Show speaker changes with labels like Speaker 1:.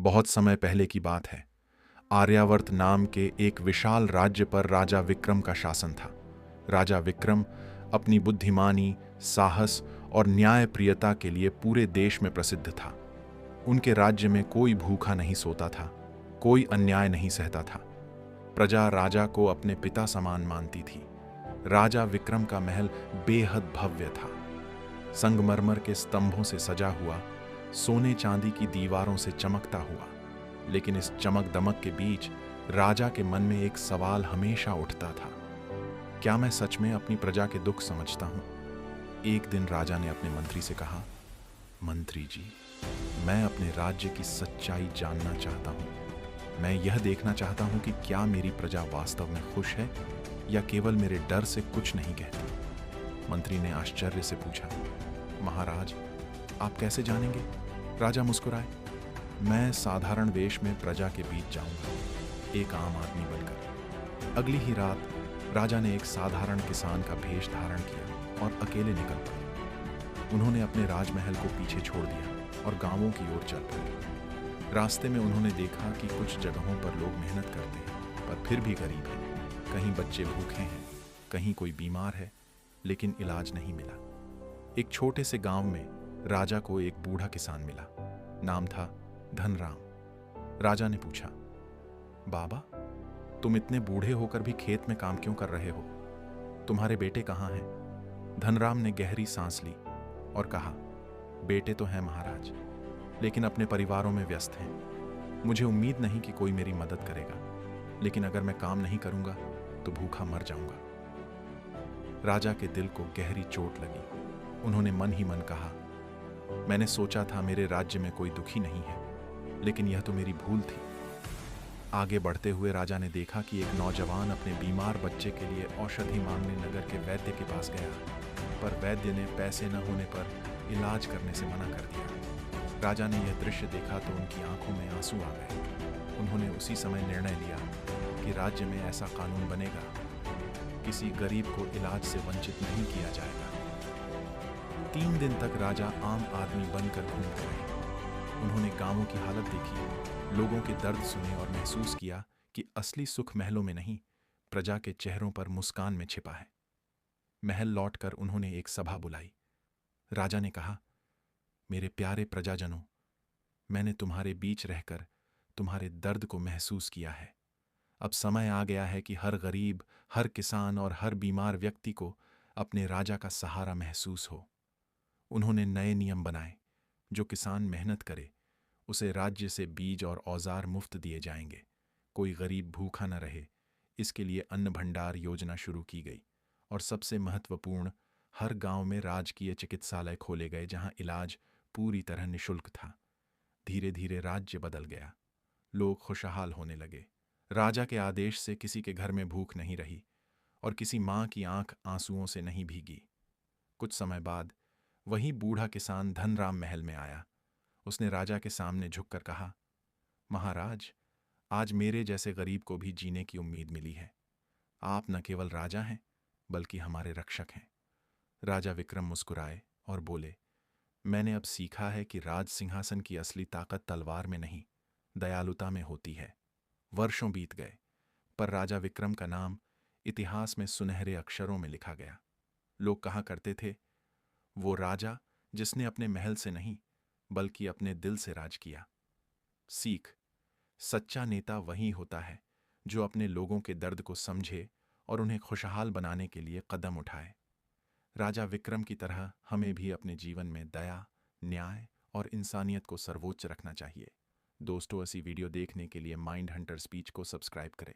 Speaker 1: बहुत समय पहले की बात है। आर्यावर्त नाम के एक विशाल राज्य पर राजा विक्रम का शासन था। राजा विक्रम अपनी बुद्धिमानी, साहस और न्यायप्रियता के लिए पूरे देश में प्रसिद्ध था। उनके राज्य में कोई भूखा नहीं सोता था, कोई अन्याय नहीं सहता था। प्रजा राजा को अपने पिता समान मानती थी। राजा विक्रम का महल बेहद भव्य था। संगमरमर के स्तंभों से सजा हुआ, सोने चांदी की दीवारों से चमकता हुआ। लेकिन इस चमक दमक के बीच राजा के मन में एक सवाल हमेशा उठता था। क्या मैं सच में अपनी प्रजा के दुख समझता हूं? एक दिन राजा ने अपने मंत्री से कहा, मंत्री जी, मैं अपने राज्य की सच्चाई जानना चाहता हूं। मैं यह देखना चाहता हूं कि क्या मेरी प्रजा वास्तव में खुश है या केवल मेरे डर से कुछ नहीं कहती। मंत्री ने आश्चर्य से पूछा, महाराज, आप कैसे जानेंगे? राजा मुस्कुराए। मैं साधारण वेश में प्रजा के बीच जाऊंगा, एक आम आदमी बनकर। अगली ही रात राजा ने एक साधारण किसान का भेष धारण किया और अकेले निकल पड़े। उन्होंने अपने राजमहल को पीछे छोड़ दिया और गांवों की ओर चल पड़े। रास्ते में उन्होंने देखा कि कुछ जगहों पर लोग मेहनत करते हैं पर फिर भी गरीब हैं। कहीं बच्चे भूखे हैं, कहीं कोई बीमार है, लेकिन इलाज नहीं मिला। एक छोटे से गांव में राजा को एक बूढ़ा किसान मिला। नाम था धनराम। राजा ने पूछा, बाबा, तुम इतने बूढ़े होकर भी खेत में काम क्यों कर रहे हो? तुम्हारे बेटे कहाँ हैं? धनराम ने गहरी सांस ली और कहा, बेटे तो हैं महाराज, लेकिन अपने परिवारों में व्यस्त हैं। मुझे उम्मीद नहीं कि कोई मेरी मदद करेगा, लेकिन अगर मैं काम नहीं करूंगा तो भूखा मर जाऊंगा। राजा के दिल को गहरी चोट लगी। उन्होंने मन ही मन कहा, मैंने सोचा था मेरे राज्य में कोई दुखी नहीं है, लेकिन यह तो मेरी भूल थी। आगे बढ़ते हुए राजा ने देखा कि एक नौजवान अपने बीमार बच्चे के लिए औषधि मांगने नगर के वैद्य के पास गया, पर वैद्य ने पैसे न होने पर इलाज करने से मना कर दिया। राजा ने यह दृश्य देखा तो उनकी आंखों में आंसू आ गए। उन्होंने उसी समय निर्णय लिया कि राज्य में ऐसा कानून बनेगा, किसी गरीब को इलाज से वंचित नहीं किया जाएगा। 3 दिन तक राजा आम आदमी बनकर घूमते रहे। उन्होंने गांवों की हालत देखी, लोगों के दर्द सुने और महसूस किया कि असली सुख महलों में नहीं, प्रजा के चेहरों पर मुस्कान में छिपा है। महल लौटकर उन्होंने एक सभा बुलाई। राजा ने कहा, मेरे प्यारे प्रजाजनों, मैंने तुम्हारे बीच रहकर तुम्हारे दर्द को महसूस किया है। अब समय आ गया है कि हर गरीब, हर किसान और हर बीमार व्यक्ति को अपने राजा का सहारा महसूस हो। उन्होंने नए नियम बनाए। जो किसान मेहनत करे उसे राज्य से बीज और औजार मुफ्त दिए जाएंगे। कोई गरीब भूखा न रहे, इसके लिए अन्न भंडार योजना शुरू की गई। और सबसे महत्वपूर्ण, हर गांव में राजकीय चिकित्सालय खोले गए जहां इलाज पूरी तरह निशुल्क था। धीरे धीरे राज्य बदल गया। लोग खुशहाल होने लगे। राजा के आदेश से किसी के घर में भूख नहीं रही और किसी माँ की आंख आंसुओं से नहीं भीगी। कुछ समय बाद वही बूढ़ा किसान धनराम महल में आया। उसने राजा के सामने झुककर कहा, महाराज, आज मेरे जैसे गरीब को भी जीने की उम्मीद मिली है। आप न केवल राजा हैं, बल्कि हमारे रक्षक हैं। राजा विक्रम मुस्कुराए और बोले, मैंने अब सीखा है कि राज सिंहासन की असली ताकत तलवार में नहीं, दयालुता में होती है। वर्षों बीत गए, पर राजा विक्रम का नाम इतिहास में सुनहरे अक्षरों में लिखा गया। लोग कहा करते थे, वो राजा जिसने अपने महल से नहीं बल्कि अपने दिल से राज किया। सीख, सच्चा नेता वही होता है जो अपने लोगों के दर्द को समझे और उन्हें खुशहाल बनाने के लिए कदम उठाए। राजा विक्रम की तरह हमें भी अपने जीवन में दया, न्याय और इंसानियत को सर्वोच्च रखना चाहिए। दोस्तों, ऐसी वीडियो देखने के लिए माइंड हंटर स्पीच को सब्सक्राइब करें।